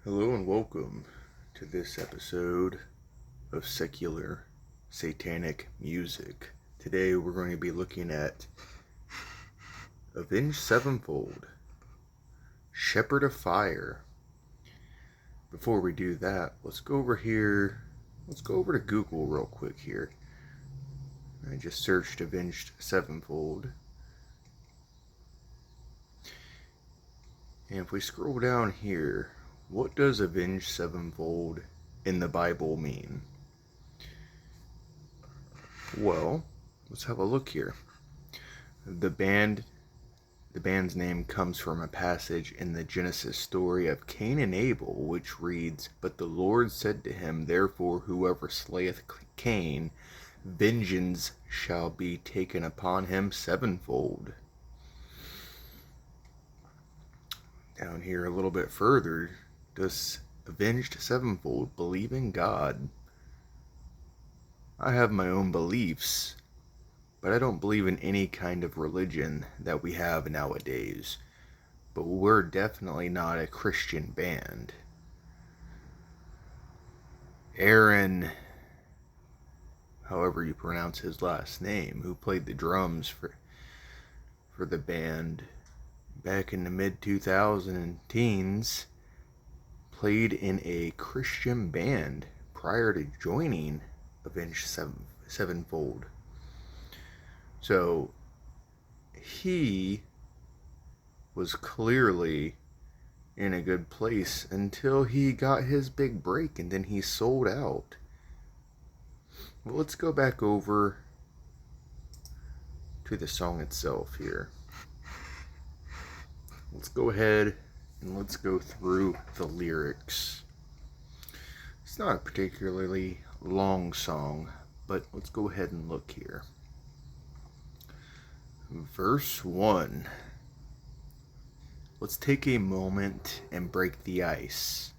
Hello and welcome to this episode of Secular Satanic Music. Today we're going to be looking at Avenged Sevenfold, Shepherd of Fire. Before we do that, let's go over to Google real quick here. I just searched Avenged Sevenfold. And if we scroll down here, what does Avenged Sevenfold in the Bible mean? Well, let's have a look here. The band's name comes from a passage in the Genesis story of Cain and Abel, which reads, "But the Lord said to him, Therefore whoever slayeth Cain, vengeance shall be taken upon him sevenfold." Down here a little bit further, does Avenged Sevenfold believe in God? I have my own beliefs, but I don't believe in any kind of religion that we have nowadays. But we're definitely not a Christian band. Aaron, however you pronounce his last name, who played the drums for the band back in the mid-2000s teens, played in a Christian band prior to joining Avenged Sevenfold. So he was clearly in a good place until he got his big break, and then he sold out. Well, let's go back over to the song itself here. Let's go ahead and let's go through the lyrics. It's not a particularly long song, but let's go ahead and look here. Verse 1. Let's take a moment and break the ice,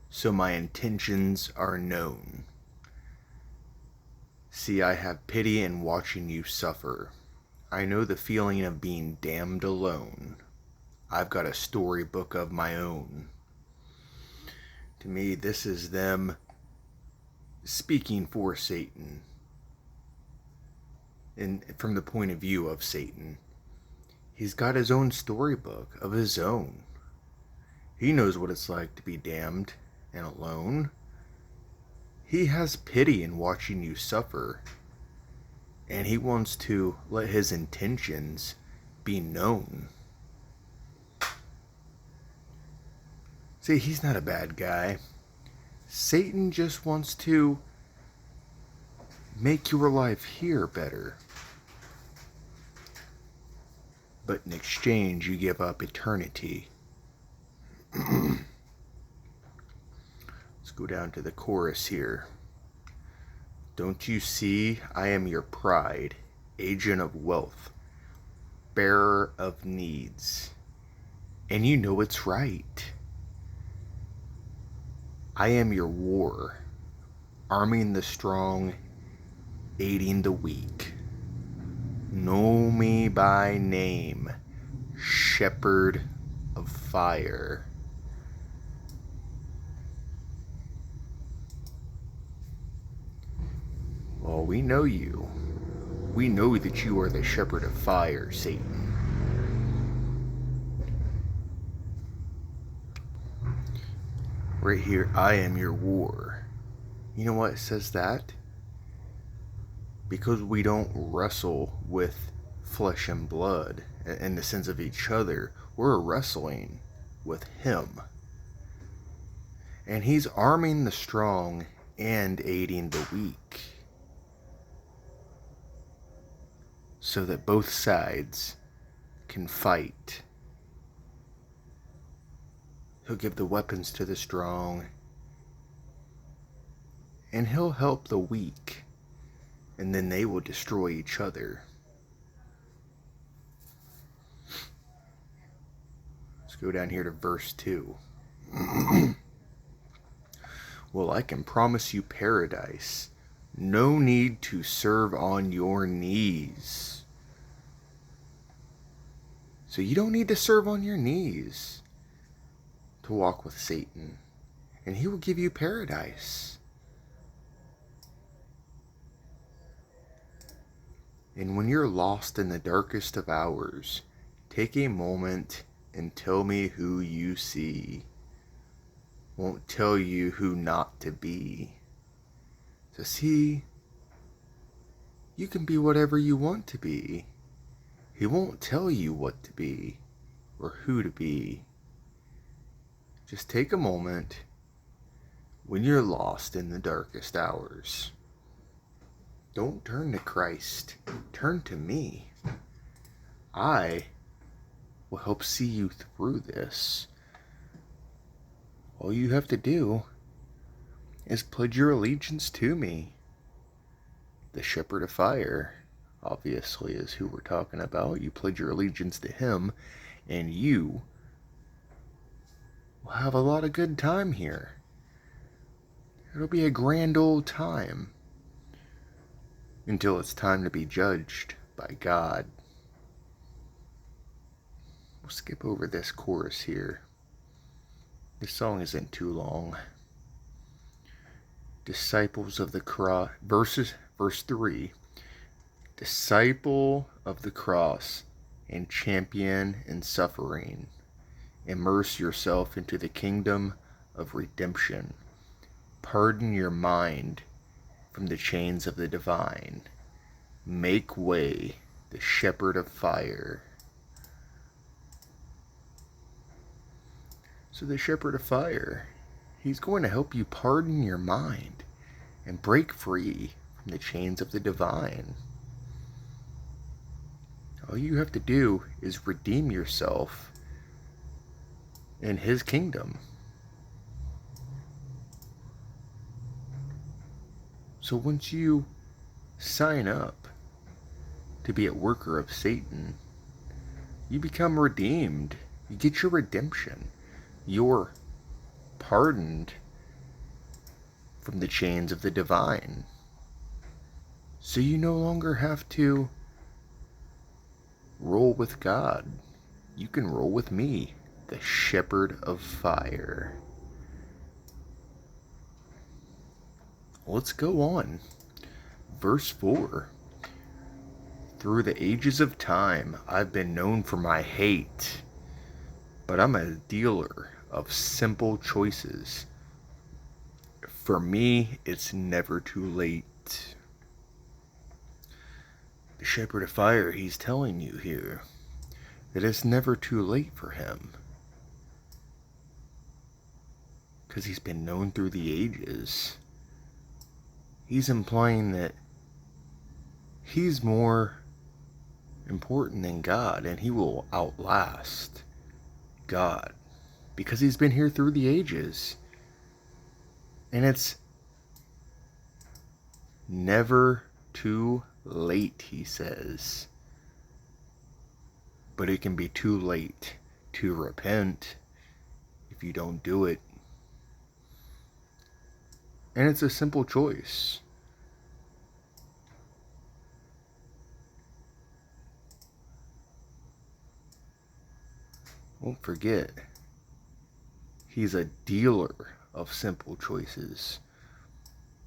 so my intentions are known. See, I have pity in watching you suffer. I know the feeling of being damned alone. I've got a storybook of my own. To me, this is them speaking for Satan, and from the point of view of Satan. He's got his own storybook of his own. He knows what it's like to be damned and alone. He has pity in watching you suffer, and he wants to let his intentions be known. See, he's not a bad guy. Satan just wants to make your life here better. But in exchange, you give up eternity. Let's go down to the chorus here. Don't you see, I am your pride, agent of wealth, bearer of needs. And you know it's right. I am your war, arming the strong, aiding the weak. Know me by name, Shepherd of Fire. Well, we know you. We know that you are the Shepherd of Fire, Satan. Right here, I am your war. You know what says that? Because we don't wrestle with flesh and blood in the sense of each other. We're wrestling with him. And he's arming the strong and aiding the weak, so that both sides can fight. He'll give the weapons to the strong, and he'll help the weak, and then they will destroy each other. Let's go down here to verse 2. Well, I can promise you paradise. No need to serve on your knees. So you don't need to serve on your knees to walk with Satan. and he will give you paradise. And when you're lost in the darkest of hours, take a moment and tell me who you see. Won't tell you who not to be. So see, you can be whatever you want to be. He won't tell you what to be or who to be. Just take a moment when you're lost in the darkest hours. Don't turn to Christ. Turn to me. I will help see you through this. All you have to do is pledge your allegiance to me. The Shepherd of Fire, obviously, is who we're talking about. You pledge your allegiance to him, and you will have a lot of good time here. It'll be a grand old time. Until it's time to be judged by God. We'll skip over this chorus here. This song isn't too long. Disciples of the cross, verse 3. Disciple of the cross and champion in suffering. Immerse yourself into the kingdom of redemption. Pardon your mind from the chains of the divine. Make way, the Shepherd of Fire. So the Shepherd of Fire, he's going to help you pardon your mind and break free from the chains of the divine. All you have to do is redeem yourself in his kingdom. So once you sign up to be a worker of Satan, you become redeemed. You get your redemption. You're pardoned from the chains of the divine. So you no longer have to roll with God. You can roll with me, the Shepherd of Fire. Let's go on. Verse 4. Through the ages of time, I've been known for my hate, but I'm a dealer of simple choices. For me, it's never too late. The Shepherd of Fire, he's telling you here that it's never too late for him. Because he's been known through the ages. He's implying that he's more important than God, and he will outlast God because he's been here through the ages. And it's never too late, he says. But it can be too late to repent if you don't do it. And it's a simple choice. Don't forget, he's a dealer of simple choices.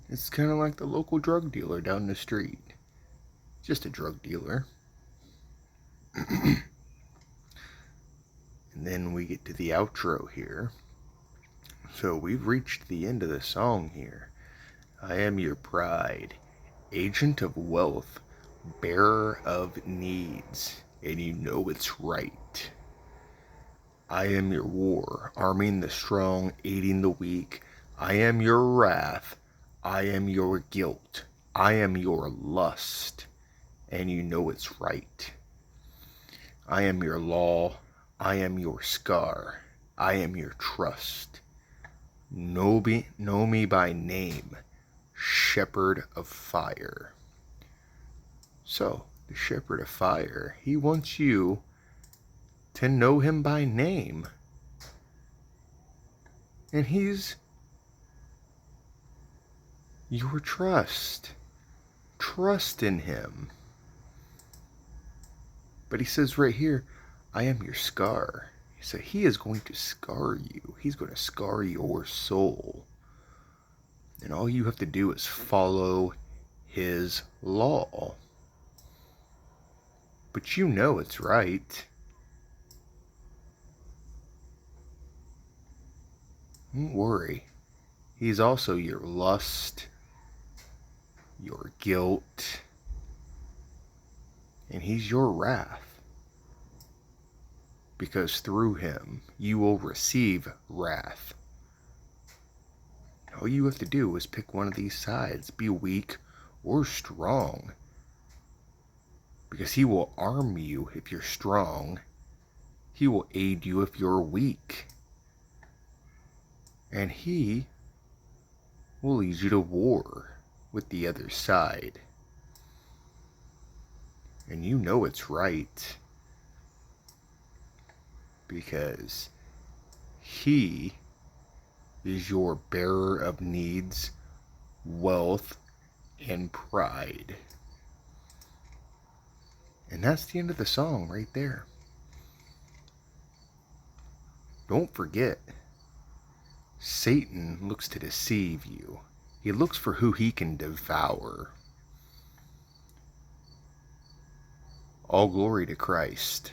It's kind of like the local drug dealer down the street. Just a drug dealer. And then we get to the outro here. So we've reached the end of the song here. I am your pride, agent of wealth, bearer of needs, and you know it's right. I am your war, arming the strong, aiding the weak. I am your wrath. I am your guilt. I am your lust, and you know it's right. I am your law. I am your scar. I am your trust. Know me by name, Shepherd of Fire. So, the Shepherd of Fire, he wants you to know him by name. And he's your trust. Trust in him. But he says right here, I am your scar. So he is going to scar you. He's going to scar your soul. And all you have to do is follow his law. But you know it's right. Don't worry. He's also your lust, your guilt, and he's your wrath. Because through him, you will receive wrath. All you have to do is pick one of these sides. Be weak or strong. Because he will arm you if you're strong. He will aid you if you're weak. And he will lead you to war with the other side. And you know it's right. Because he is your bearer of needs, wealth, and pride. And that's the end of the song right there. Don't forget, Satan looks to deceive you. He looks for who he can devour. All glory to Christ.